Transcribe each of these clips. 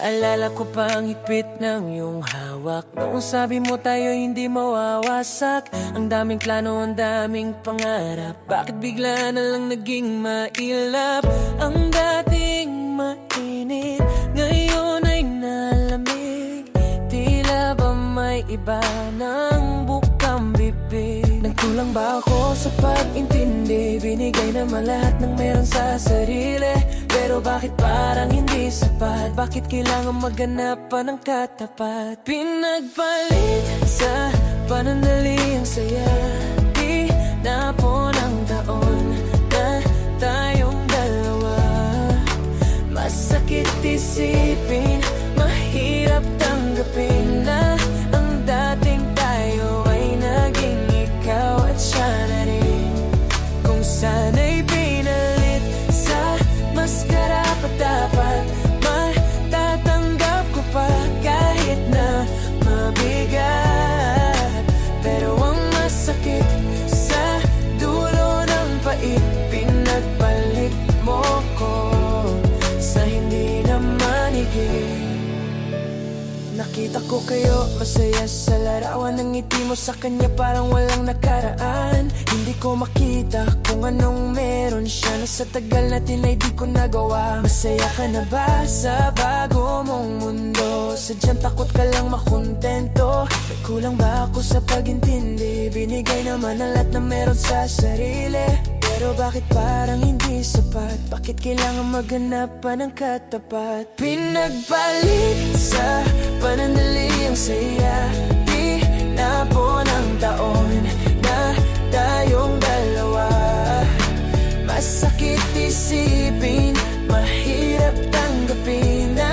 Naalala ko pa ang higpit ng iyong hawak noong sabi mo tayo hindi mawawasak. Ang daming plano, ang daming pangarap, bakit bigla na lang naging mailap? Ang dating mainit, ngayon ay nalamig. Tila ba may iba ng bukang bibig? Nagkulang ba ako sa pag-intindi? Binigay naman lahat ng meron sa sarili, pero bakit parang hindi sapat? Bakit kailangan maghanap pa ng katapat? Pinagpalit sa panandali ang saya, di na po ng taon na tayong dalawa. Masakit isipin, mahirap tanggapin na ang dating tayo ay naging ikaw at siya na rin. Kung sana'y pinalit sa mas karapat-dapat, matatanggap ko pa kahit na mabigat. Pero ang masakit sa dulo ng pait, pinagpalit mo ko sa hindi naman higit. Nakita ko kayo masaya sa larawan ng ngiti mo sa kanya, parang walang nakaraan. Hindi ko makita kung anong meron siya na sa tagal natin ay di ko nagawa. Masaya ka na ba sa bago mong mundo? Sadyang takot ka lang makontento. Nagkulang ba ako sa pag-intindi? Binigay naman ang lahat na meron sa sarili, pero bakit parang hindi sapat? Bakit kailangan maghanap pa ng katapat? Pinagpalit sa panandali ang saya, di na po ng taon na tayong dalawa. Masakit isipin, mahirap tanggapin na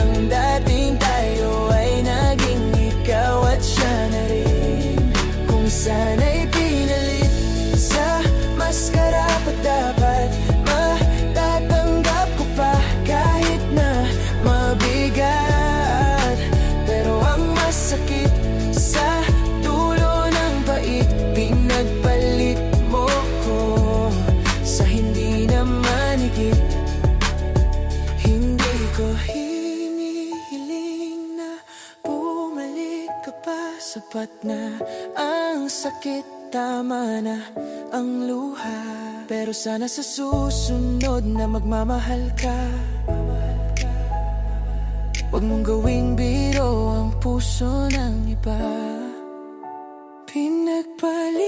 ang dating tayo ay naging ikaw at siya na rin. Kung sana'y pinalit sa mas karapat-dapat, matatanggap ko pa kahit na mabigat. Pero ang masakit sa dulo ng pait, pinagpalit mo ko sa hindi naman higit. Hindi ko hinihiling na bumalik ka pa, sapat na ang sakit, tama na ang luha. Pero sana sa susunod na magmamahal ka, huwag mong gawing biro ang puso ng iba. Pinagpalit,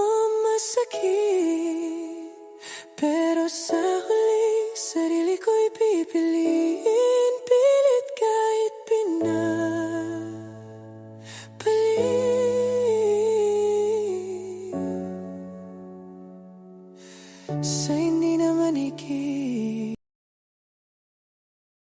oh masakit, pero sa huli sarili ko'y pipili.